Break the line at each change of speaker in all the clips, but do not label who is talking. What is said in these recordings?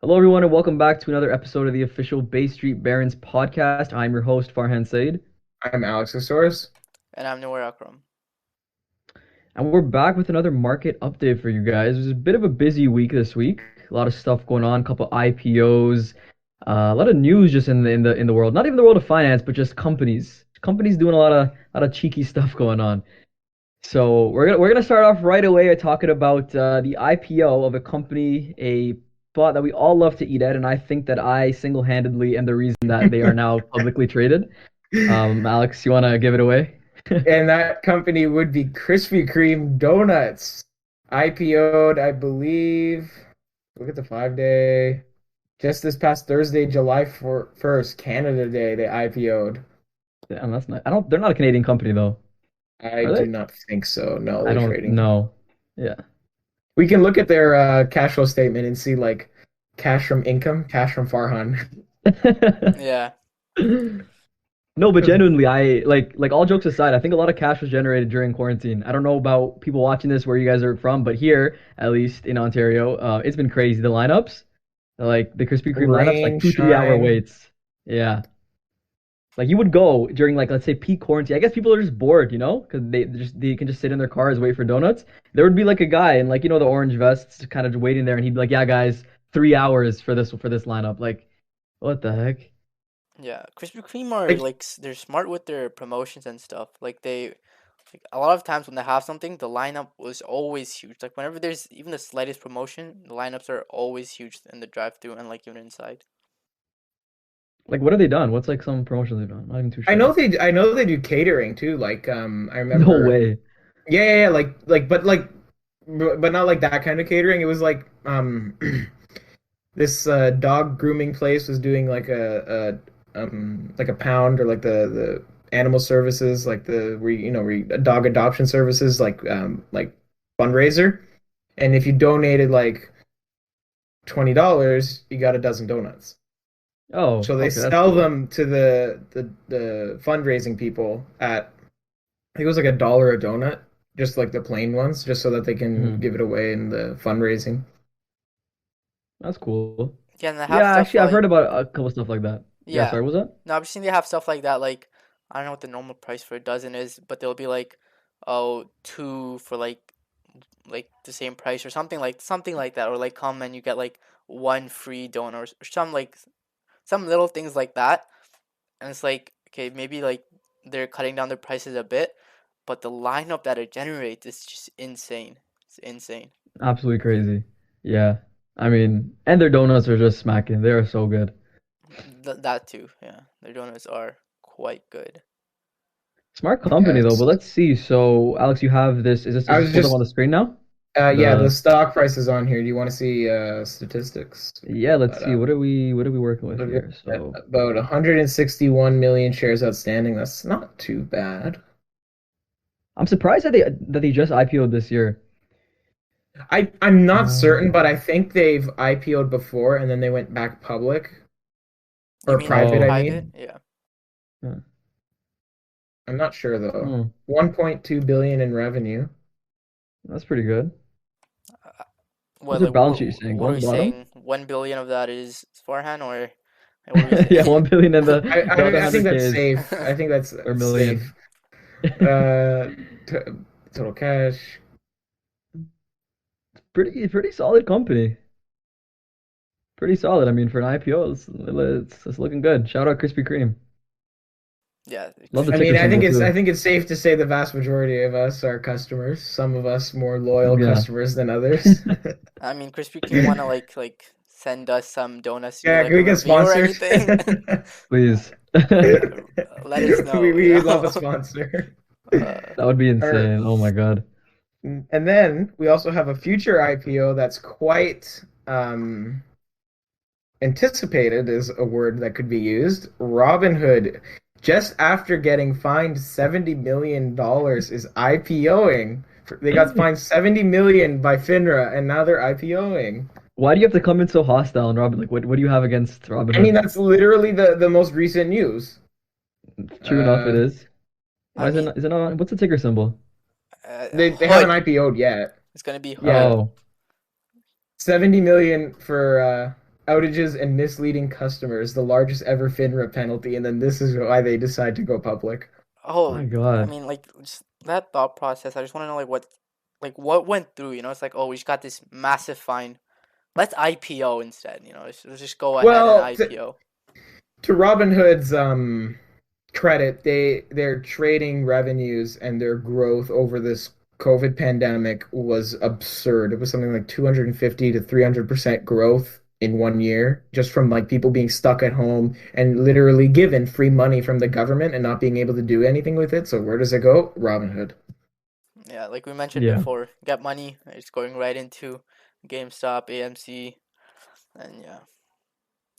Hello, everyone, and welcome back to another episode of the official Bay Street Barons podcast. I'm your host, Farhan Said,
I'm Alex Source.
And I'm Nuwair and
and we're back with another market update for you guys. It was a bit of a busy week this week. A lot of stuff going on, a couple IPOs, a lot of news just in the world. Not even the world of finance, but just companies. Companies doing a lot of cheeky stuff going on. So we're gonna start off right away talking about the IPO of a company, a spot that we all love to eat at, and I think that I single-handedly am the reason that they are now publicly traded. Alex, you wanna give it away?
And that company would be Krispy Kreme Donuts. IPO'd, I believe. Look at the 5 day. Just this past Thursday, July 1st, Canada Day, they IPO'd.
Damn, that's not. I don't. They're not a Canadian company though,
I
are
do
they?
not think so. No,
I
they're
don't
trading.
know. Yeah.
We can look at their cash flow statement and see like cash from income, cash from Farhan.
Yeah.
No, but genuinely, I like all jokes aside, I think a lot of cash was generated during quarantine. I don't know about people watching this where you guys are from, but here, at least in Ontario, it's been crazy. The lineups, like the Krispy Kreme lineups, like
Rain,
2 3 hour
shine.
waits. Yeah. Like you would go during like let's say peak quarantine. I guess people are just bored, because they can just sit in their cars wait for donuts. There would be like a guy in like the orange vests kind of waiting there, and he'd be like, "Yeah, guys, 3 hours for this lineup." Like, what the heck?
Yeah. Krispy Kreme are
Like
like they're smart with their promotions and stuff. Like a lot of times when they have something, the lineup was always huge. Like whenever there's even the slightest promotion, the lineups are always huge in the drive-through and like even inside.
Like, what have they done? What's like some promotions they've done? I'm not even too sure.
I know they do catering too. Like I
No
remember.
way.
Yeah, but not like that kind of catering. It was like this dog grooming place was doing like a pound or like the animal services like the dog adoption services like fundraiser. And if you donated like $20, you got a dozen donuts.
Oh,
So they
okay, that's
sell
cool.
them to the fundraising people at I think it was like $1 a donut, just like the plain ones, just so that they can
Hmm.
give it away in the fundraising.
That's cool.
Yeah, and they have
Yeah,
stuff
actually, I've heard
like
about a couple stuff like that. Yeah,
yeah.
sorry, what was that?
No, I've seen they have stuff like that. Like I don't know what the normal price for a dozen is, but they'll be like, oh, two for like the same price or something like that, or like come and you get like one free donut or some little things like that. And it's like, okay, maybe like they're cutting down their prices a bit, but the lineup that it generates is just insane. It's insane.
Absolutely crazy. Yeah. I mean, and their donuts are just smacking. They are so good.
That too, yeah. Their donuts are quite good.
Smart company though, but
Yes.
let's see. So, Alex, you have this. Is this
I
is this
was
pulled up on
just
the screen now?
yeah, the
The
stock price is on here. Do you want to see statistics?
Yeah, let's
But
see. What are we working with
look
here?
at
So,
about 161 million shares outstanding. That's not too bad.
I'm surprised that they just IPO'd this year.
I'm not certain,
Um,
but I think they've IPO'd before and then they went back public
You
or
mean like
private, I
oh,
private?
mean.
Yeah.
yeah.
I'm not sure though.
Hmm,
1.2 billion in revenue.
that's pretty good.
Uh,
What's
What
their
like
balance sheet saying?
what
Go
are
on
we
the bottom.
saying? 1 billion of that is Farhan, or like, what are we
Yeah,
saying?
1 billion and the other
I think
100K
that's
is
safe. I think that's
or
safe.
million.
Uh, t Total cash.
Pretty solid company. Pretty solid. I mean, for an IPO, it's looking good. Shout out Krispy Kreme.
Yeah,
Love the
I
ticker
mean,
symbol
I
too.
think it's safe to say the vast majority of us are customers. Some of us more loyal
Yeah.
customers than others.
I mean, Krispy Kreme wanna like send us some donuts to do
Yeah,
like
can
a
we get
review or
sponsored?
anything?
Please.
Let us
We
know, you
would love a
know.
sponsor.
Uh,
That would be
Or,
insane. Oh my God.
and then we also have a future IPO that's quite anticipated is a word that could be used. Robinhood, just after getting fined $70 million, is IPOing. They got fined 70 million by FINRA, and now they're IPOing.
Why do you have to come in so hostile and Robin? Like, what do you have against Robin
I mean,
Hood?
that's literally the most recent news.
True enough, it
Uh,
is.
I
Why is it
mean,
not, what's the ticker symbol?
they haven't
Hood.
IPO'd yet.
It's gonna be
Yeah,
Hood.
Oh,
70 million for outages and misleading customers, the largest ever FINRA penalty, and then this is why they decide to go public.
Oh,
My
I
God.
mean, like just that thought process. I just want to know like what went through. You know, it's like, oh, we just got this massive fine. Let's IPO instead. You know, let's just go ahead and
Well,
IPO.
to Robinhood's credit, their trading revenues and their growth over this COVID pandemic was absurd. It was something like 250 to 300% growth in 1 year, just from like people being stuck at home and literally given free money from the government and not being able to do anything with it. So where does it go? Robinhood.
Yeah, like we mentioned
Yeah.
before, get money. It's going right into GameStop, AMC, and yeah.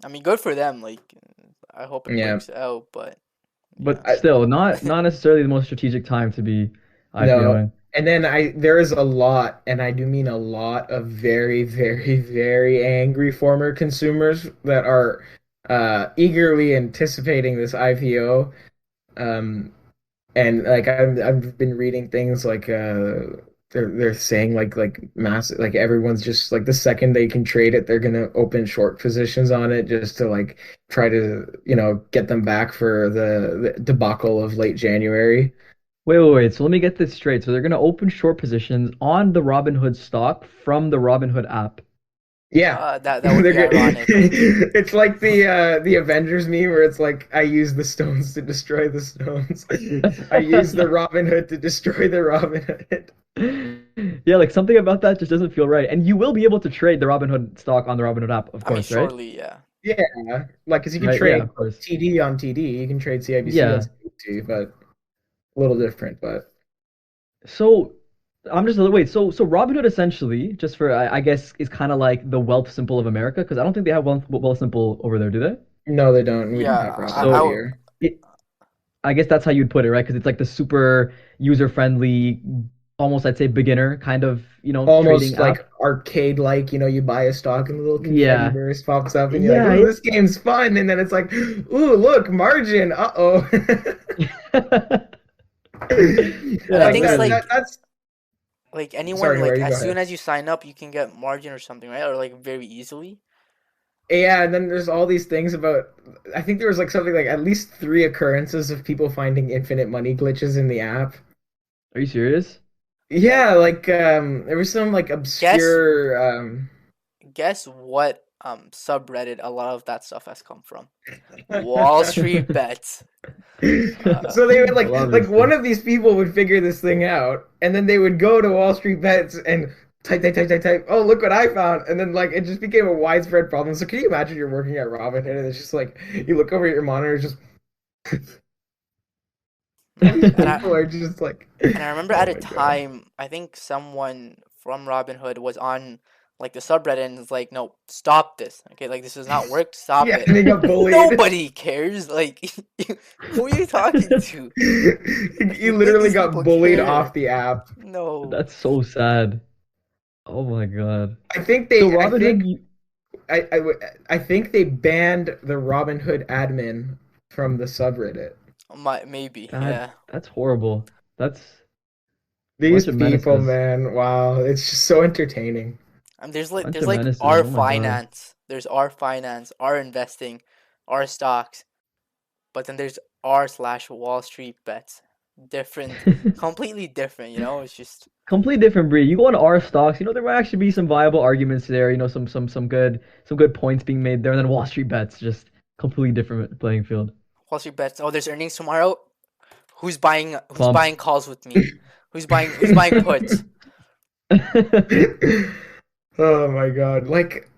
I mean, good for them. Like, I hope it
Yeah.
works out, but yeah.
But still, not necessarily the most strategic time to be
No.
IPOing.
And then there is a lot, and I do mean a lot of very, very, very angry former consumers that are eagerly anticipating this IPO. Um, and like I've been reading things like they're saying like massive like everyone's just like the second they can trade it, they're gonna open short positions on it just to like try to, get them back for the debacle of late January.
Wait. So let me get this straight. So they're gonna open short positions on the Robinhood stock from the Robinhood app.
Yeah.
That would
They're
be
good.
ironic.
It's like the Avengers meme where it's like I use the stones to destroy the stones. I use the Robin Hood to destroy the Robin Hood.
Yeah, like something about that just doesn't feel right. And you will be able to trade the Robinhood stock on the Robinhood app, of
I mean,
course, right?
surely, yeah.
Yeah, like because you can
Right, yeah,
trade
of course.
TD on TD, you can trade CIBC on
Yeah.
CIBC, but a little different. But
So I'm just wait. So Robinhood essentially, just for I guess, is kind of like the wealth simple of America because I don't think they have wealth simple over there, do they?
no, they don't. We don't
Yeah,
have Robin Hood
So
here.
it, I guess that's how you'd put it, right? Because it's like the super user friendly, almost I'd say beginner kind of trading
Almost like
app.
arcade like, you buy a stock and a little confetti
Yeah,
burst pops up and you're like,
yeah,
ooh, this game's fun. And then it's like, ooh, look, margin. Uh-oh.
yeah.
and I
Yeah,
Like
think it's
that,
literally.
like anyone
sorry,
like
Nuwair, you go
as soon
ahead.
as you sign up, you can get margin or something, right? Or like very easily.
Yeah, and then there's all these things about I think there was like something like at least three occurrences of people finding infinite money glitches in the app.
Are you serious?
Yeah, like there was some like
Guess
obscure
guess what subreddit a lot of that stuff has come from. Wall Street bets.
so they would like one
Obviously.
of these people would figure this thing out and then they would go to Wall Street Bets and type, oh look what I found, and then like it just became a widespread problem. So can you imagine you're working at Robinhood and it's just like you look over at your monitor, it's just all these
And I
people are just like
and I remember
oh
at a
my God.
time, I think someone from Robinhood was on like the subreddit and was like, "No, stop this. Okay, like this does not work. Stop
Yeah,
it."
and they got bullied.
Nobody cares. Like, who are you talking to? Like,
You
you think
literally
these people
got bullied
care?
off the app.
No.
That's so sad. Oh my God.
I think
So
they I
Robinhood,
think I think they banned the Robinhood admin from the subreddit.
Maybe,
that
yeah.
that's horrible. That's a
These
bunch of
people,
menaces.
man, wow, it's just so entertaining.
And there's
Bunch
there's
of
like
menaces.
our
Oh my God.
finance. There's our finance, our investing, our stocks, but then there's r slash Wall Street bets. Different, completely different. You know, it's just
Complete different breed. You go on R stocks, there might actually be some viable arguments there, some good points being made there, and then Wall Street bets, just completely different playing field.
Wall Street bets. Oh, there's earnings tomorrow. Who's buying? Who's
Pump.
buying calls with me? Who's buying puts?
Oh my God. Like,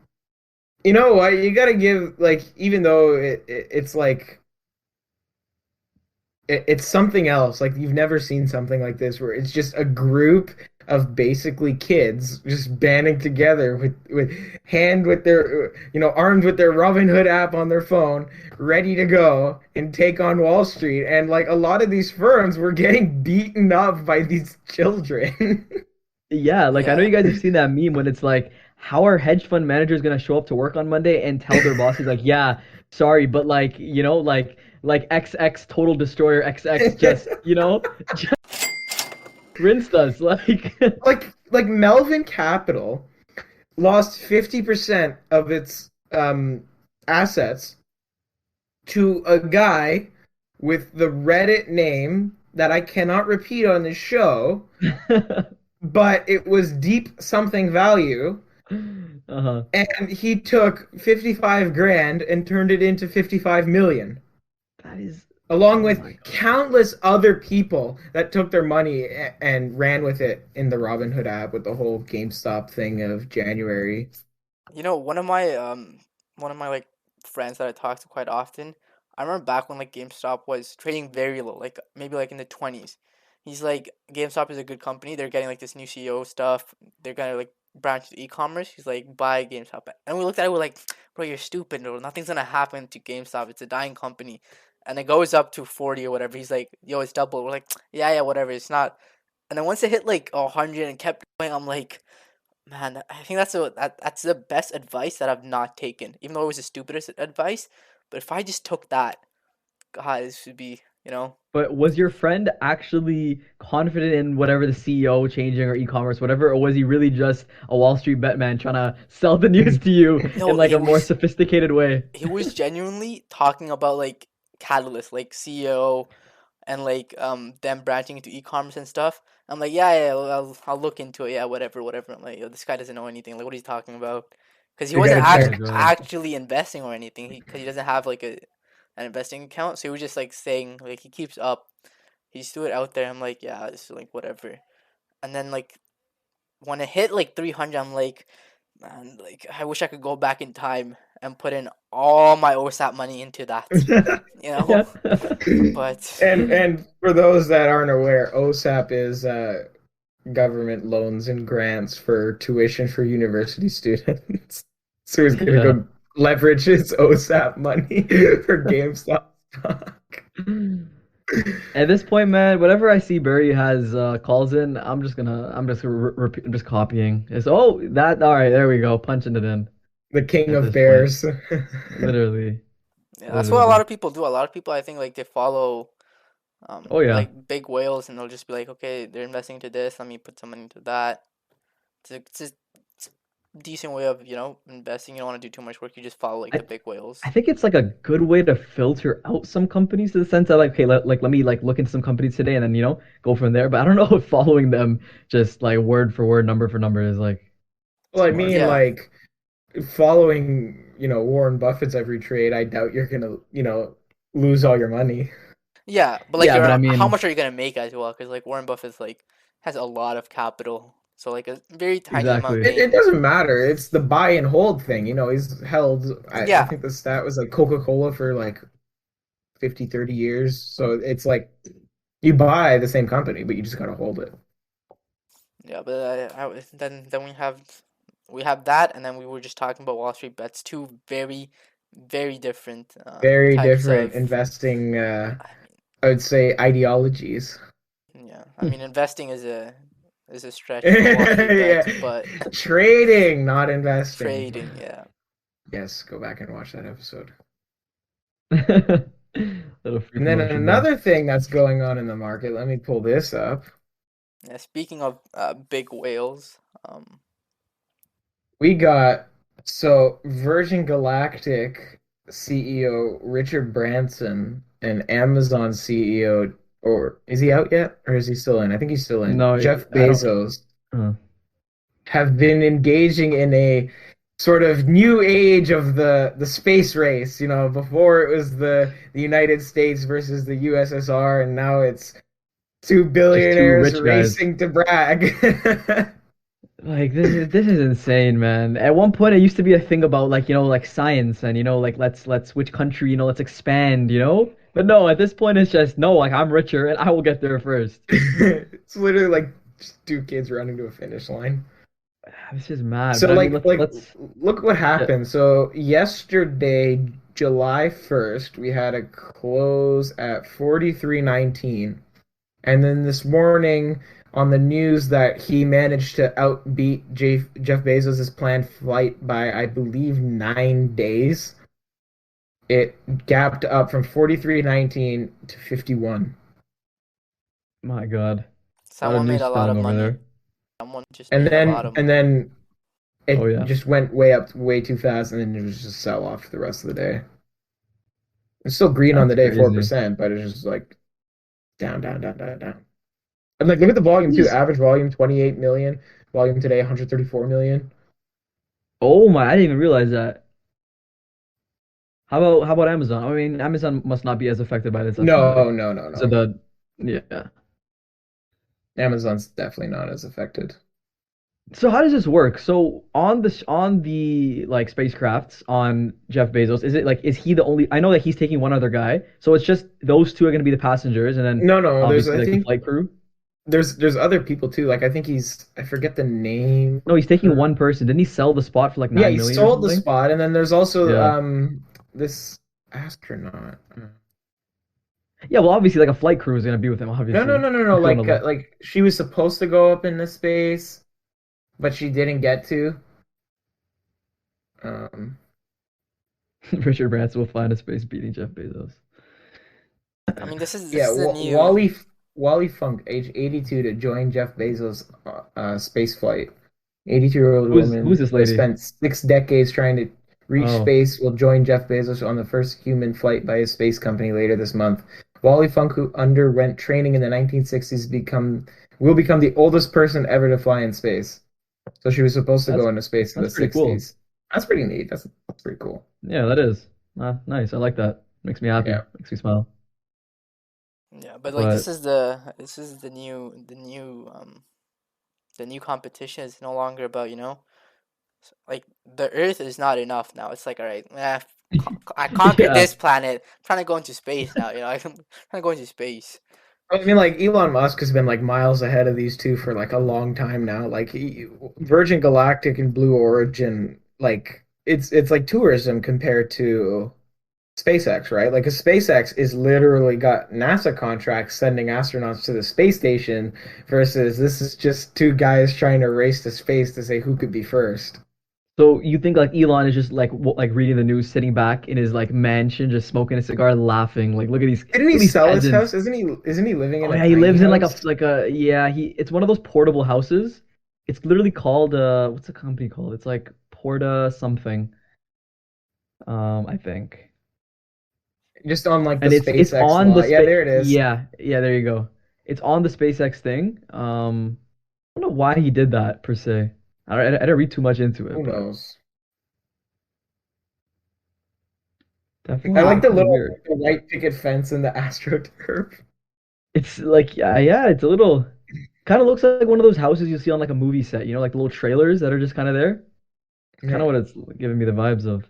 you know what? You gotta give, like, even though it's like it's something else. Like you've never seen something like this where it's just a group of basically kids just banding together with hand with their armed with their Robin Hood app on their phone, ready to go and take on Wall Street. And like a lot of these firms were getting beaten up by these children.
Yeah, like I know
Yeah.
you guys have seen that meme when it's like, how are hedge fund managers gonna show up to work on Monday and tell their bosses like, yeah, sorry, but like XX Total Destroyer XX just just rinsed us like
Like Melvin Capital lost 50% of its um, assets to a guy with the Reddit name that I cannot repeat on the show, but it was deep something value.
Uh-huh.
And he took 55 grand and turned it into 55 million,
That is,
along
oh
with
my God.
countless other people that took their money and ran with it in the Robinhood app with the whole GameStop thing of January.
You know, one of my like friends that I talk to quite often, I remember back when like GameStop was trading very low, like maybe like in the 20s. He's like, GameStop is a good company. They're getting like this new CEO stuff. They're gonna like branch to e-commerce. He's like, buy GameStop. And we looked at it, we're like, bro, you're stupid, bro. Nothing's gonna happen to GameStop. It's a dying company. And it goes up to 40 or whatever. He's like, yo, it's double. We're like, yeah, yeah, whatever. It's not. And then once it hit like 100 and kept going, I'm like, man, I think that's the best advice that I've not taken, even though it was the stupidest advice. But if I just took that, God, this would be, you know.
But was your friend actually confident in whatever the CEO changing or e-commerce, whatever, or was he really just a Wall Street bet man trying to sell the news to you in
No,
like a more sophisticated way?
he was genuinely talking about like catalyst, like CEO and like them branching into e-commerce and stuff. I'm like, yeah, yeah, I'll look into it. Yeah, whatever, whatever. I'm like, yo, this guy doesn't know anything. Like, what are you talking about? Because he
You
wasn't
gotta
Oh my
check.
God.
actually investing or anything. Because he doesn't have like an investing account, so he was just like saying like he keeps up. He's threw it out there. I'm like, yeah, this is like whatever. And then like when it hit like 300, I'm like, man, like I wish I could go back in time and put in all my OSAP money into that, you know.
Yeah.
But
And for those that aren't aware, OSAP is government loans and grants for tuition for university students. So he's gonna
Yeah.
go leverage his OSAP money for GameStop stock.
At this point, man, whatever I see Barry has calls in, I'm just repeat, I'm just copying. It's that all right, there we go, punching it in
The king
at
of
this point.
bears.
Literally,
yeah, that's what a lot
literally.
of people do. A lot of people, I think, like they follow
Oh yeah.
like big whales, and they'll just be like, okay, they're investing into this. Let me put some money into that. It's a decent way of investing. You don't want to do too much work. You just follow like
I
the big whales.
I think it's like a good way to filter out some companies to the sense that like, okay, let me like look into some companies today and then go from there. But I don't know if following them just like word for word, number for number is like
Well, I
smart.
mean,
Yeah,
like following, Warren Buffett's every trade, I doubt you're gonna, lose all your money.
yeah, but like
Yeah, but I
how
mean,
much are you gonna make as well? Because like Warren Buffett's like has a lot of capital, so like a very tiny amount
exactly.
It
made.
doesn't matter. It's the buy and hold thing. He's held, I
Yeah,
think the stat was like Coca-Cola for like 50, 30 years. So it's like you buy the same company, but you just gotta hold it.
yeah, but then we have that, and then we were just talking about Wall Street bets. Two very very different
Very
types
different
of.
investing,
I mean,
I would say ideologies.
yeah, I mean investing is a stretch for Wall Street bets,
Yeah.
but
Trading, not investing.
trading, yeah.
Yes, go back and watch that episode.
Little free
And then
promotion there.
another thing that's going on in the market, let me pull this up.
Yeah, speaking of big whales,
We got Virgin Galactic CEO Richard Branson and Amazon CEO, or is he out yet? Or is he still in? I think he's still in.
No,
Jeff
I don't.
Bezos
Uh,
have been engaging in a sort of new age of the space race. Before it was the United States versus the USSR, and now it's two
just two
billionaires
rich guys.
racing to brag.
Like this is insane, man. At one point, it used to be a thing about like like science and like let's which country let's expand. But no, at this point, it's just no, like I'm richer and I will get there first.
It's literally like just two kids running to a finish line.
It's just mad.
So
But I mean,
like
let's
like
let's
look what
yeah.
happened. So yesterday, July 1st, we had a close at 43.19. And then this morning on the news that he managed to outbeat Jeff Bezos' planned flight by I believe 9 days. It gapped up from 43.19 to 51.
My God, a lot of
someone made
news
a lot
spilling
of
over
money.
there.
Someone just
And
made a lot
then
of
and
money.
then
Oh
It
yeah,
just went way up way too fast, and then it was just sell off the rest of the day. It's still green on
that's
the day,
crazy.
4%, but it's just like down, down, down, down, down. And like look at the volume too.
Just
Average volume 28 million. Volume today 134 million.
oh my, I didn't even realize that. How about Amazon? I mean, Amazon must not be as affected by this, I feel
No,
like.
no, no,
So
no.
the yeah.
Amazon's definitely not as affected.
So how does this work? So on the like spacecrafts on Jeff Bezos, is it like is he the only I know that he's taking one other guy. So it's just those two are gonna be the passengers and then
No, no, there's
obviously
I
like the
think
flight crew.
there's other people too. Like I think he's I forget the name.
No, he's taking
Uh,
one person. Didn't he sell the spot for like
yeah,
9
he
million or
sold the
something?
spot, and then there's also
Yeah.
this astronaut.
Yeah, well obviously like a flight crew is gonna be with him,
No, no,
obviously.
no, no, no.
Going to look.
Like she was supposed to go up into space, but she didn't get to. Um,
Richard Branson will fly into space beating Jeff Bezos.
I mean, this
yeah,
is a new.
Wally Funk, age 82, to join Jeff Bezos' space flight. 82-year-old
Who's
woman
this
who has
lady?
spent 6 decades trying to reach
Oh.
space will join Jeff Bezos on the first human flight by his space company later this month. Wally Funk, who underwent training in the 1960s, will become the oldest person ever to fly in space. So she was supposed to
That's
go into space in
that's
the
pretty cool.
60s. That's pretty neat. That's pretty cool.
Yeah, that is. Nice. I like that. Makes me happy.
Yeah.
Makes me smile.
Yeah, but like
But
this is the new competition is no longer about, like the Earth is not enough now. It's like, all right, I conquered
yeah.
this planet. I'm trying to go into space now. I'm trying to go into space.
I mean, like Elon Musk has been like miles ahead of these two for like a long time now. Virgin Galactic and Blue Origin, like it's like tourism compared to SpaceX, right? Like a SpaceX is literally got NASA contracts sending astronauts to the space station versus this is just two guys trying to race to space to say who could be first.
So you think like Elon is just like like reading the news, sitting back in his like mansion, just smoking a cigar, laughing. Like,
Didn't
look
he
at these
sell his house?
peasants.
Isn't he living in
Oh
a
yeah, he
tiny
lives in
house?
like a yeah. He it's one of those portable houses. It's literally called what's the company called? It's like Porta something. I think.
Just on like the
And it's
SpaceX
on the
lot. Yeah,
space.
there it is.
Yeah, there you go. It's on the SpaceX thing. I don't know why he did that per se. I didn't read too much into
Who
it, but
knows? I
definitely
like
Wow.
the
definitely
little
weird.
the white picket fence and the AstroTurf.
It's like yeah, it's a little kind of looks like one of those houses you see on like a movie set, like the little trailers that are just kind of there. It's kind of
Yeah.
what it's giving me the vibes of.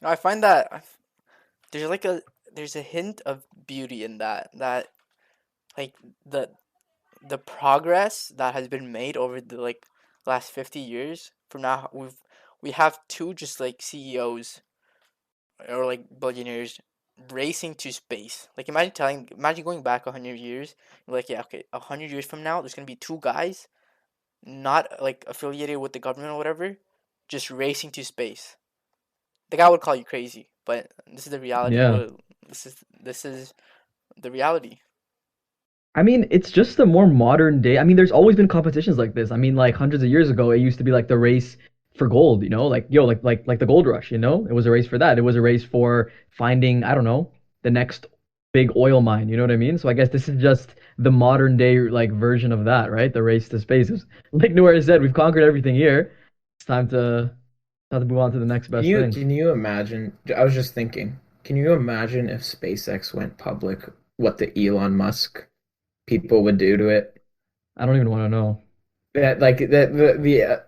I find that there's like there's a hint of beauty in that like the the progress that has been made over the like last 50 years. From now we have two just like CEOs or like billionaires racing to space. Like imagine going back 100 years. Like, yeah, okay, 100 years from now there's going to be two guys not like affiliated with the government or whatever, just racing to space. The guy would call you crazy, but this is the reality.
Yeah.
This is the reality.
I mean, it's just a more modern day. I mean, there's always been competitions like this. I mean, like hundreds of years ago, it used to be like the race for gold, like like the gold rush. It was a race for that. It was a race for finding, I don't know, the next big oil mine, you know what I mean? So I guess this is just the modern day like version of that, right? The race to space. Like Nuwair said, we've conquered everything here. It's time to move on to the next
Can
best
you
thing.
can you imagine? I was just thinking. Can you imagine if SpaceX went public? What the Elon Musk people would do to it?
I don't even want to know.
That like the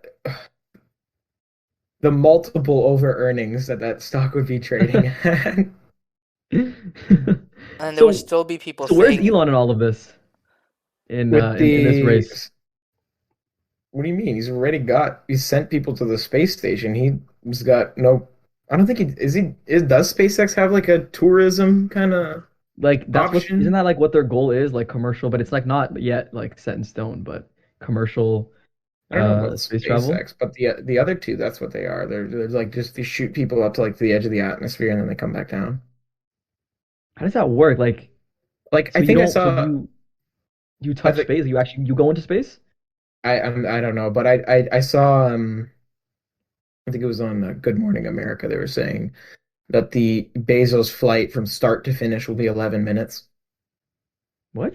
multiple over earnings that stock would be trading at.
And there would
So
still be people
so where's
saying,
Elon in all of this
With
in this
the
race?
what do you mean? He's sent people to the space station. He's got no. I don't think does SpaceX have like a tourism kind of
Like that's what isn't
option?
that like what their goal is, like commercial, but it's like not yet like set in stone, but commercial
I don't know about
space travel.
SpaceX, but the other two, that's what they are. They're like just they shoot people up to like the edge of the atmosphere and then they come back down.
How does that work? Like
Like
so
I
you
think I
don't so
saw
you
I
touch
think
space, you go into space?
I don't know, but I saw I think it was on Good Morning America. They were saying that the Bezos flight from start to finish will be 11 minutes.
What?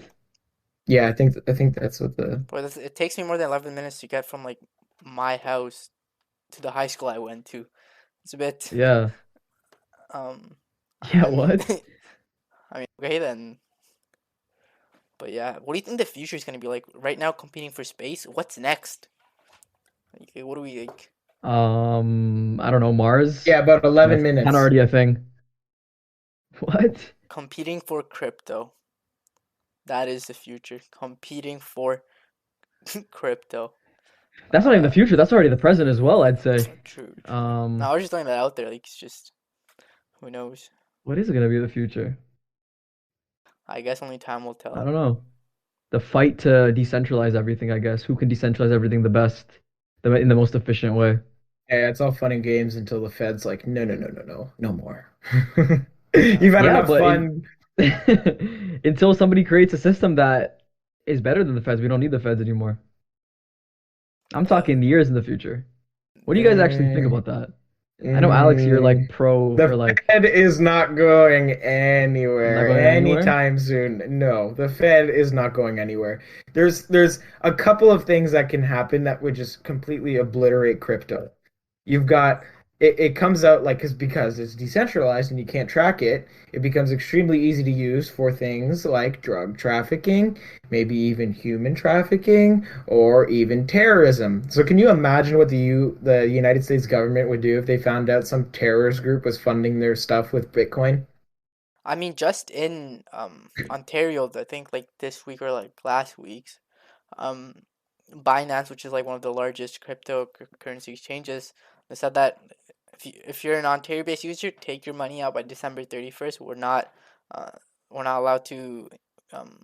Yeah, I think that's what the
But it takes me more than 11 minutes to get from like my house to the high school I went to. It's a bit,
Yeah.
um,
Yeah,
I mean,
what?
I mean, okay then. But yeah, what do you think the future is gonna be like? Right now, competing for space. What's next? Like, what do we like?
I don't know, Mars.
yeah, about 11
That's kind of
minutes.
already a thing. What?
Competing for crypto. That is the future. Competing for crypto.
That's not even the
Uh,
future. That's already the present as well, I'd say.
true, true. No,
Um,
I was just throwing that out there. Like, it's just who knows.
what is gonna be the future?
I guess only time will
I
tell.
don't know. The fight to decentralize everything, I guess. Who can decentralize everything the best, in the most efficient way?
Yeah, it's all fun and games until the Fed's like, no, no, no, no, no, no more. You've had
Yeah,
enough
but
fun.
until somebody creates a system that is better than the feds, we don't need the feds anymore. I'm
Uh,
talking years in the future. What do you guys actually think
Mm,
about that? I know Alex, you're like
mm.
pro or
The
like
Fed is not going
not
anywhere
going anywhere.
anytime soon. No, the Fed is not going anywhere. There's a couple of things that can happen that would just completely obliterate crypto. You've got it comes out like because it's decentralized and you can't track it, it becomes extremely easy to use for things like drug trafficking, maybe even human trafficking, or even terrorism. So can you imagine what the United States government would do if they found out some terrorist group was funding their stuff with Bitcoin?
I mean, just in Ontario, I think like this week or like last week's, um, Binance, which is like one of the largest cryptocurrency exchanges, they said that if you're an Ontario-based user, take your money out by December 31st. Uh, we're not allowed to um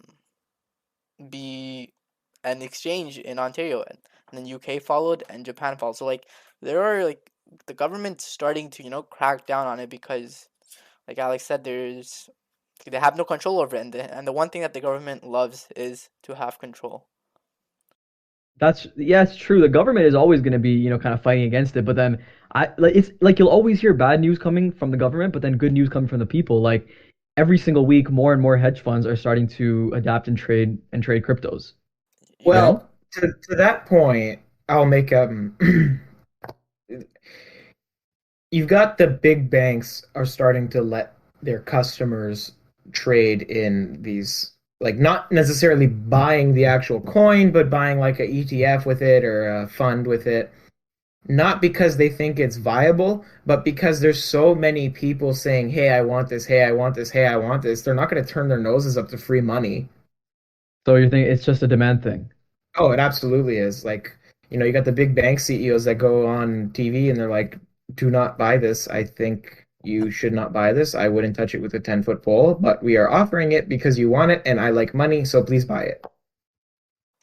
be an exchange in Ontario, and then UK followed and Japan followed. So like there are like the government's starting to crack down on it because like Alex said, they have no control over it, and the one thing that the government loves is to have control.
That's yeah, it's true. The government is always going to be, kind of fighting against it, but then I like it's like you'll always hear bad news coming from the government, but then good news coming from the people. Like every single week, more and more hedge funds are starting to adapt and trade cryptos, you
Yeah.
know?
Well, to that point, I'll make you've got the big banks are starting to let their customers trade in these, like, not necessarily buying the actual coin, but buying like a ETF with it or a fund with it. Not because they think it's viable, but because there's so many people saying, "Hey, I want this. Hey, I want this. Hey, I want this." They're not going to turn their noses up to free money.
So you think it's just a demand thing?
Oh, it absolutely is. Like, you got the big bank CEOs that go on TV and they're like, do not buy this. I think you should not buy this. I wouldn't touch it with a 10-foot pole, but we are offering it because you want it and I like money, so please buy it.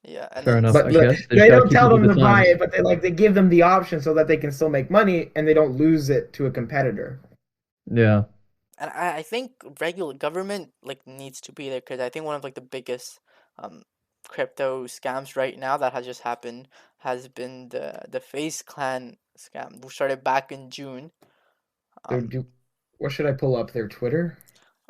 Yeah, and
Fair
then
enough,
But
I guess. They just
they
got to
don't
keep
tell
up with
them
the
to buy
times.
it, but they give them the option so that they can still make money and they don't lose it to a competitor.
Yeah.
I think regular government like needs to be there because I think one of like the biggest um crypto scams right now that has just happened has been the Faze Clan scam, which started back in June.
So
Um,
do what should I pull up their Twitter?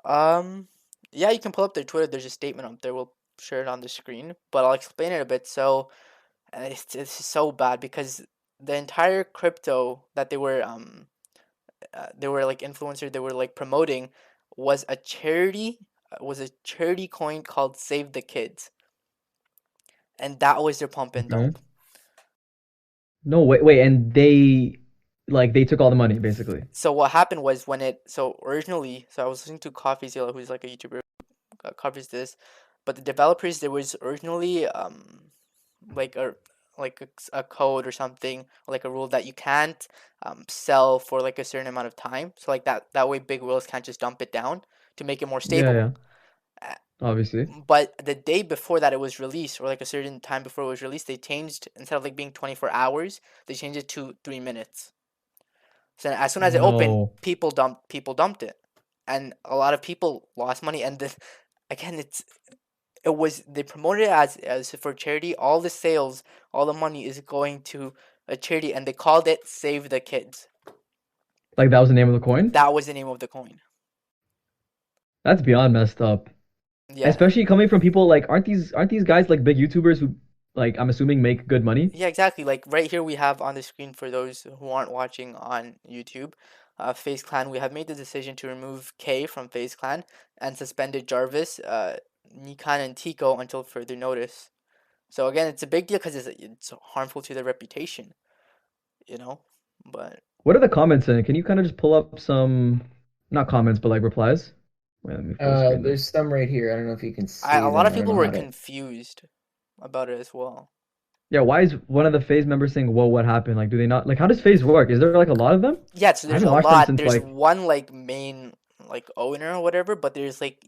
um, yeah, you can pull up their Twitter. There's a statement up there. We'll share it on the screen, but I'll explain it a bit. So it's so bad because the entire crypto that they were like influencers they were like promoting was a charity coin called Save the Kids, and that was their pump and
Okay.
dump.
No, wait, and they took all the money basically.
So what happened was so I was listening to Coffee Zilla, who's like a YouTuber covers this, but the developers there was originally like a code or something, like a rule that you can't sell for like a certain amount of time. So like that way big whales can't just dump it down to make it more
Yeah,
stable.
yeah, obviously.
But the day before that it was released, or like a certain time before it was released, they changed, instead of like being 24 hours, they changed it to 3 minutes. So as soon as it opened,
No.
people dumped it, and a lot of people lost money. And again, it was they promoted it as for charity. All the sales, all the money is going to a charity, and they called it Save the Kids.
Like that was the name of the coin?
That was the name of the coin.
That's beyond messed up.
Yeah.
Especially coming from people like aren't these guys like big YouTubers who like I'm assuming make good money?
Yeah, exactly. Like right here, we have on the screen for those who aren't watching on YouTube, Faze Clan. We have made the decision to remove K from Faze Clan and suspended Jarvis, Nikan, and Tico until further notice. So again, it's a big deal because it's harmful to their reputation, you know. But
What are the comments in? Can you kind of just pull up some not comments but like replies? Wait, let me full screen this.
There's some right here. I don't know if you can see
a lot
them.
of
I don't
people
know
were
how to.
confused about it as well.
Yeah, why is one of the Phase members saying, "Whoa, what happened?" Like, do they not like how does Phase work? Is there like a lot of them?
Yeah, so
I
there's
haven't
a
watched them
lot.
since
There's
like
one like main like owner or whatever, but there's like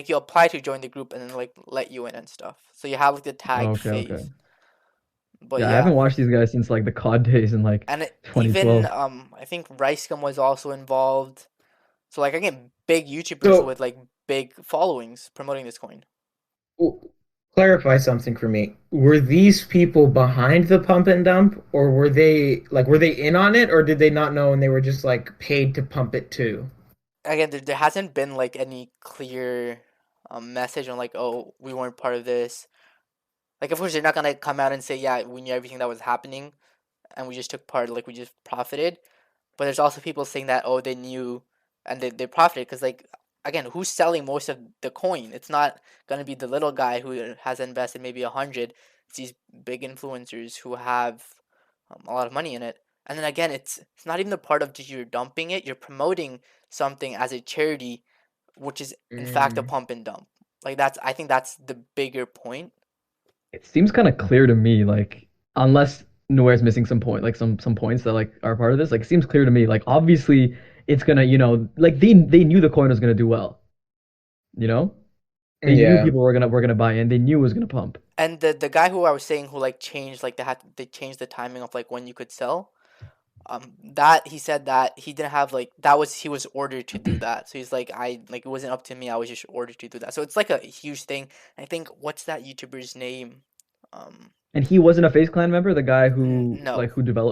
you apply to join the group and then like let you in and stuff. So you have like the
oh,
tag
okay, okay.
phase. But
Yeah, I
yeah.
haven't watched these guys since like the COD days in like
And even
2012.
I think Ricegum was also involved. So like again, big YouTubers
So
with like big followings promoting this coin.
w- clarify something for me. Were these people behind the pump and dump, or were they in on it, or did they not know and they were just like paid to pump it too?
Again, there hasn't been like any clear message on like, oh, we weren't part of this. Like, of course, they're not gonna come out and say, yeah, we knew everything that was happening, and we just took part, like we just profited. But there's also people saying that, oh, they knew and they profited because, like, again, who's selling most of the coin? It's not gonna be the little guy who has invested maybe 100. It's these big influencers who have a lot of money in it. And then again, it's not even the part of just you're dumping it. You're promoting something as a charity, which is in fact a
Mm,
pump and dump. Like that's I think that's the bigger point.
It seems kind of clear to me, like unless Nuwair's missing some point, like some points that like are part of this. Like it seems clear to me, like obviously it's gonna, like they knew the coin was gonna do well, you know? They knew
yeah.
people were gonna buy in. They knew it was gonna pump.
And the guy who I was saying who like changed like they changed the timing of like when you could sell. That he said that he didn't have like that was he was ordered to do that. So he's like I like it wasn't up to me. I was just ordered to do that. So it's like a huge thing. I think what's that YouTuber's name? Um,
And he wasn't a Face Clan member, the guy who
no.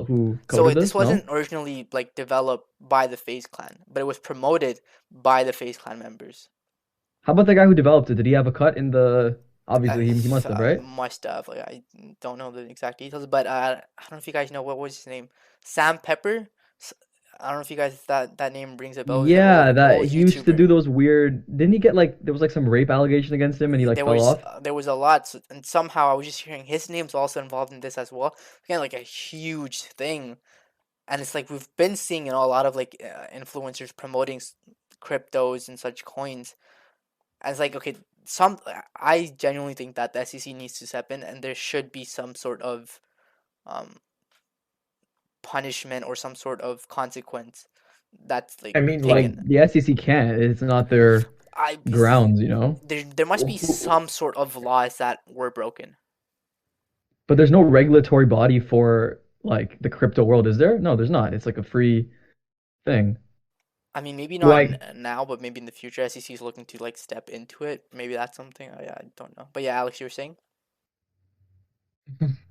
who
So
coded
this
this, no?
wasn't originally like developed by the Faze Clan, but it was promoted by the Faze Clan members.
How about the guy who developed it? Did he have a cut in the obviously he must have, right?
Must have. Like I don't know the exact details, but I don't know if you guys know what was his name. Sam Pepper. I don't know if you guys that name rings a bell. He was an
Yeah, that
old
he used to
YouTuber.
do those weird. Didn't he get like there was like some rape allegation against him and he like fell off?
There was a lot, and somehow I was just hearing his name's also involved in this as well. Again, like a huge thing, and it's like we've been seeing a lot of like influencers promoting cryptos and such coins. And it's like okay, I genuinely think that the SEC needs to step in, and there should be some sort of um punishment or some sort of consequence that's like
I mean,
Like
taken.
the SEC can't. It's not their
I
grounds, you know?
there must be some sort of laws that were broken.
But there's no regulatory body for like the crypto world, is there? No, there's not. It's like a free thing.
I mean, maybe not
like
now, but maybe in the future, SEC is looking to like step into it. Maybe that's something. I don't know. But yeah, Alex, you were saying?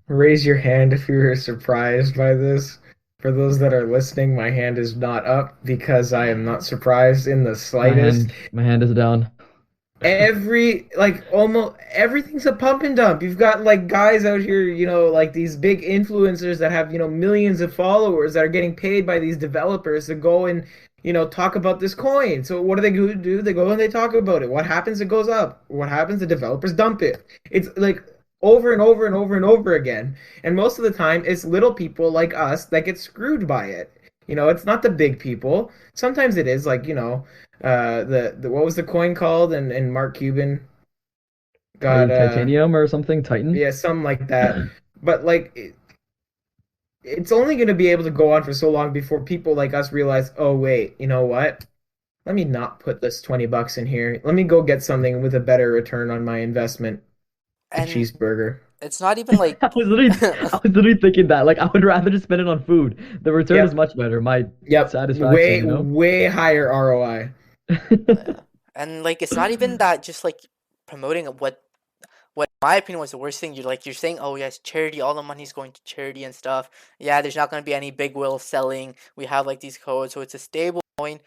raise your hand if you're surprised by this. For those that are listening, my hand is not up because I am not surprised in the slightest.
My hand is down.
Almost everything's a pump and dump. You've got like guys out here, like these big influencers that have, millions of followers that are getting paid by these developers to go and, talk about this coin. So what do they do? They go and they talk about it. What happens? It goes up. What happens? The developers dump it. It's like over and over and over and over again. And most of the time it's little people like us that get screwed by it. It's not the big people. Sometimes it is like, the what was the coin called? And Mark Cuban got
Titanium or something, Titan.
yeah, something like that. But like it's only going to be able to go on for so long before people like us realize, oh wait, you know what? Let me not put this $20 in here. Let me go get something with a better return on my investment. A
And
cheeseburger.
it's not even like
I was literally thinking that. Like I would rather just spend it on food. The return is
Yep.
much better. My
Yep.
satisfaction,
Way
you know?
way higher ROI.
yeah. And like it's not even that just like promoting what my opinion, was the worst thing. You're saying, oh yes, charity, all the money's going to charity and stuff. Yeah, there's not going to be any big whale selling. We have like these codes, so it's a stable coin.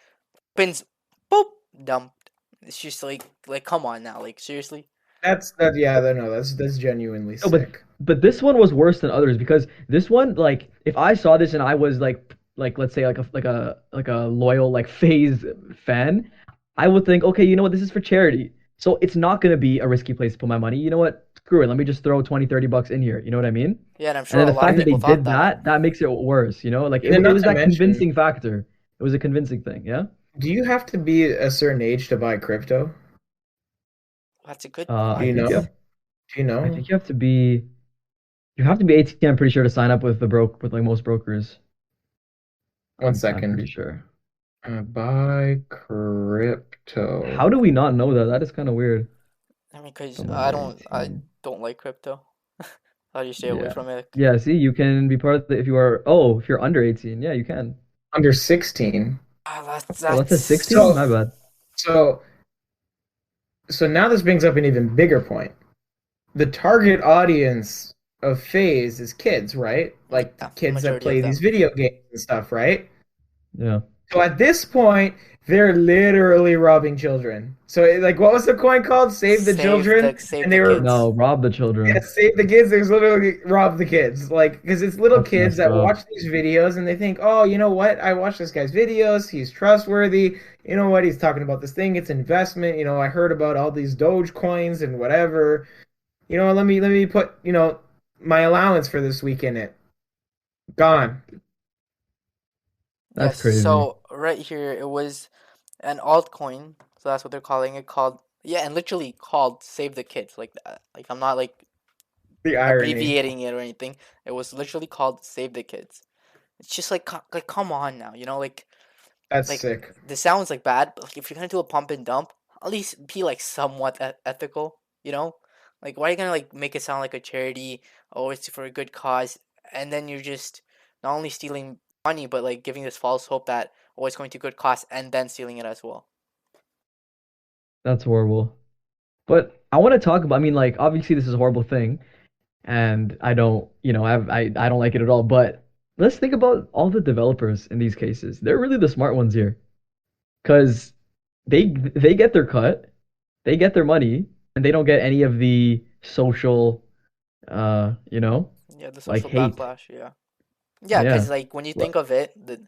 Pins, boop, dumped. It's just like come on now, like seriously.
Yeah, no, that's genuinely
No, but
sick.
but this one was worse than others because this one, like, if I saw this and I was like let's say like a loyal like Faze fan, I would think, okay, you know what, this is for charity. So it's not gonna be a risky place to put my money. You know what? Screw it. Let me just throw 20, 30 bucks in here. You know what I mean?
Yeah, and I'm
And
sure
then
a
the
lot of
fact that they
people thought
did
that.
that, that makes it worse, you know? Like
And then
it
not
was
to
that
mention,
convincing factor. It was a convincing thing, yeah?
do you have to be a certain age to buy crypto?
That's a good
Do
I
you
think
point.
you
know?
have
Do you
I
know?
think you have to be 18, I'm pretty sure, to sign up with with like most brokers.
One
I'm pretty
second.
sure.
Buy crypto.
How do we not know that? That is kind of weird.
I mean, cause
Someone
I
under
I
18.
don't like crypto. How do you stay away
Yeah.
from it?
Yeah, see, you can be part of the if you are if you're under 18. Yeah, you can.
Under 16.
Ah,
Oh, that says
that's
16? My
So
bad.
so so now this brings up an even bigger point. The target audience of Phase is kids, right? Like
yeah,
kids that
majority of
play these
them.
video games and stuff, right?
Yeah.
So at this point, they're literally robbing children. So like, what was the coin called? Save the children,
Save
and
the
they were
kids.
No, rob the
yeah,
children.
save the kids. There's literally rob the kids, like because it's little
That's
kids
messed
that
up.
watch these videos and they think, oh, you know what? I watch this guy's videos. He's trustworthy. You know what? He's talking about this thing. It's investment. You know, I heard about all these Doge coins and whatever. You know, let me put my allowance for this week in it. Gone.
That's
Yes,
crazy.
so right here it was an altcoin, so that's what they're calling it, called yeah, and literally called Save the Kids, like that. Like I'm not like
The irony.
abbreviating it or anything. It was literally called Save the Kids. It's just like come on now,
That's
like
sick.
this sounds like bad, but like if you're gonna do a pump and dump, at least be like somewhat ethical, you know? Like why are you gonna like make it sound like a charity? Oh, it's for a good cause, and then you're just not only stealing money, but like giving this false hope that oh, it's going to good cause, and then stealing it as well.
That's horrible. But I want to talk about, I mean, like, obviously this is a horrible thing, and I don't, I don't like it at all. But let's think about all the developers in these cases. They're really the smart ones here, because they get their cut, they get their money, and they don't get any of the social,
Yeah, the
like
social
hate.
backlash. Yeah. Yeah,
Yeah,
because like when you
Well,
think of it, the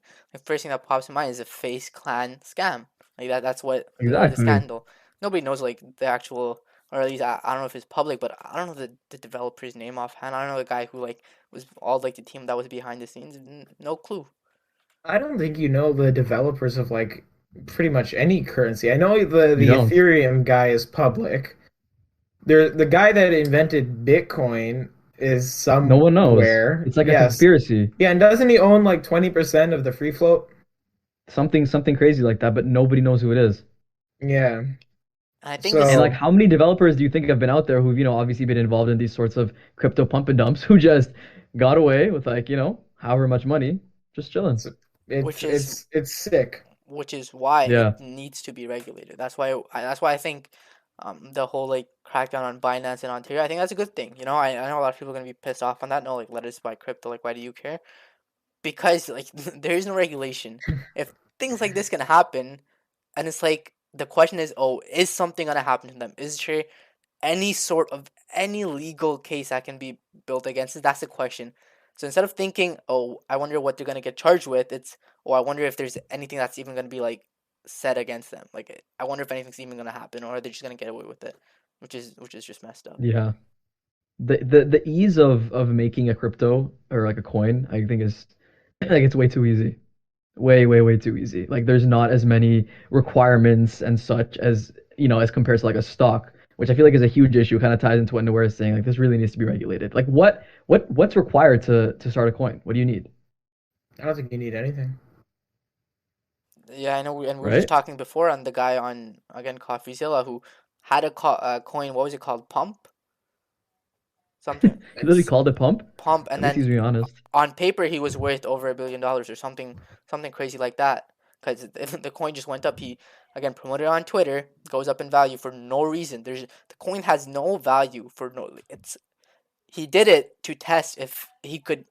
first thing that pops in mind is a Face Clan scam. Like that's what the
exactly.
scandal. Nobody knows like the actual, or at least I don't know if it's public, but I don't know the developer's name offhand. I don't know the guy who like was all like the team that was behind the scenes. No clue.
I don't think you know the developers of like pretty much any currency. I know the
You
the
don't.
Ethereum guy is public. The guy that invented Bitcoin is
No one knows.
somewhere.
It's like a
Yes.
conspiracy,
Yeah, and doesn't he own like 20% of the free float?
something crazy like that, but nobody knows who it is.
Yeah.
And I think
And
this.
like,
So
how many developers do you think have been out there who've, obviously been involved in these sorts of crypto pump and dumps who just got away with like, however much money, just chilling?
it's it's
which is
it's it's sick.
which is why it
Yeah,
needs to be regulated. That's why I think the whole like crackdown on Binance and Ontario, I think that's a good thing. I know a lot of people are gonna be pissed off on that. No, like let us buy crypto. Like why do you care? Because like there is no regulation. If things like this can happen, and it's like the question is, oh, is something gonna happen to them? Is there any sort of any legal case that can be built against it? That's the question. So instead of thinking, oh, I wonder what they're gonna get charged with, it's, oh, I wonder if there's anything that's even gonna be like said against them. Like, I wonder if anything's even gonna happen, or are they just gonna get away with it, which is just messed up.
yeah. The ease of making a crypto or like a coin, I think is like it's way too easy. Way too easy. Like there's not as many requirements and such as, as compared to like a stock, which I feel like is a huge issue, kind of ties into what Nuwair is saying. Like this really needs to be regulated. Like what's required to start a coin? What do you need?
I don't think you need anything.
Yeah, I know. And we were just
Right?
talking before on the guy on again CoffeeZilla who had a coin. What was it called? Pump
He
something.
literally
It's
called it pump.
Pump,
At
and
least
then
he's being honest.
on paper he was worth over $1 billion or something crazy like that. because the coin just went up. He again promoted it on Twitter, goes up in value for no reason. The coin has no value for no. It's he did it to test if he could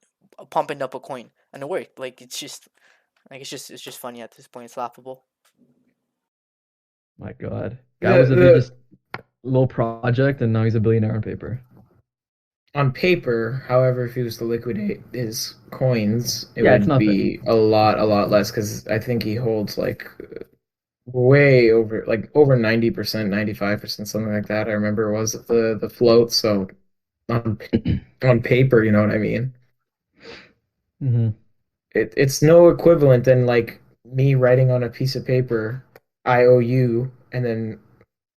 pump it up a coin, and it worked. Like it's just funny at this point. It's laughable.
My God. Guy was a big
The
just little project and now he's a billionaire on paper.
on paper, however, if he was to liquidate his coins, it
Yeah, it's
would
nothing.
be a lot less because I think he holds like way over like over 90%, 95%, something like that. I remember was the float. So on on paper, you know what I mean?
Hmm.
It's no equivalent than like me writing on a piece of paper IOU and then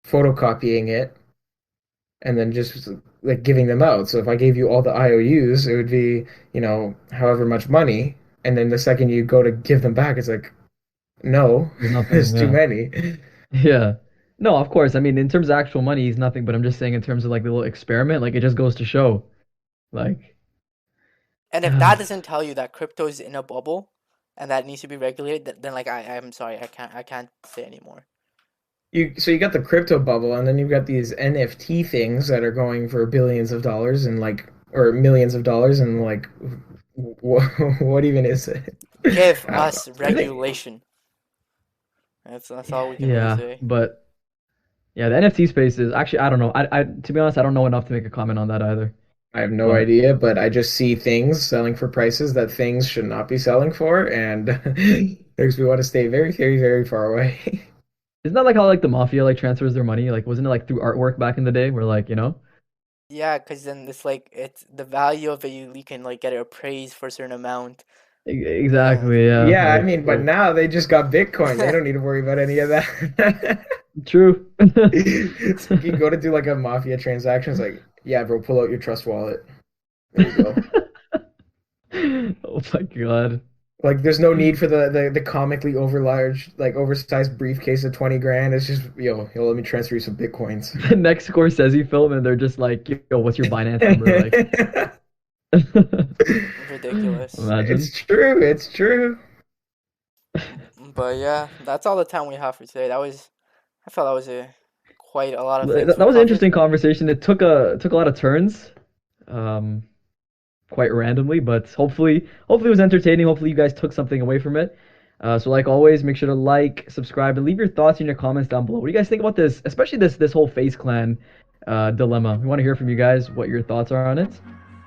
photocopying it and then just like giving them out. So if I gave you all the IOUs, it would be, however much money. And then the second you go to give them back, it's like, no,
There's
there's
nothing.
too
Yeah.
many.
Yeah. No, of course. I mean, in terms of actual money, he's nothing, but I'm just saying in terms of like the little experiment, like it just goes to show. Like,
And if that doesn't tell you that crypto is in a bubble and that needs to be regulated, then like I'm sorry, I can't say anymore.
So you got the crypto bubble, and then you've got these NFT things that are going for billions of dollars and like or millions of dollars, and like, what, what even is it?
Give
I don't know.
us
I think
regulation. That's all we can really
yeah,
say.
but yeah, the NFT space is actually, I don't know. I to be honest, I don't know enough to make a comment on that either.
I have no
But
idea, but I just see things selling for prices that things should not be selling for, and makes me want to stay very, very, very far away.
isn't that like how like the mafia like transfers their money? Like, wasn't it like through artwork back in the day where like,
Yeah, because then it's like it's the value of it. You can like get it appraised for a certain amount. Yeah.
Exactly, yeah.
Yeah, I
Like,
mean, but now they just got Bitcoin. They don't need to worry about any of that.
true.
It's like you go to do like a mafia transaction, it's like, yeah, bro, pull out your trust wallet. There you go.
Oh my God.
Like, there's no need for the comically overlarge, like oversized briefcase of 20 grand. It's just, yo, let me transfer you some Bitcoins.
The next Scorsese film, and they're just like, yo, what's your Binance number? Like,
Ridiculous.
imagine.
It's true. It's true.
But yeah, that's all the time we have for today. I felt that was a quite a lot of things
That
we
was an
covered.
interesting conversation. It took a lot of turns, um, quite randomly, but hopefully it was entertaining. Hopefully you guys took something away from it. So like always, make sure to like, subscribe, and leave your thoughts in your comments down below. What do you guys think about this, especially this whole Faze Clan dilemma? We want to hear from you guys what your thoughts are on it.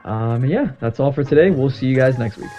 And yeah, that's all for today. We'll see you guys next week.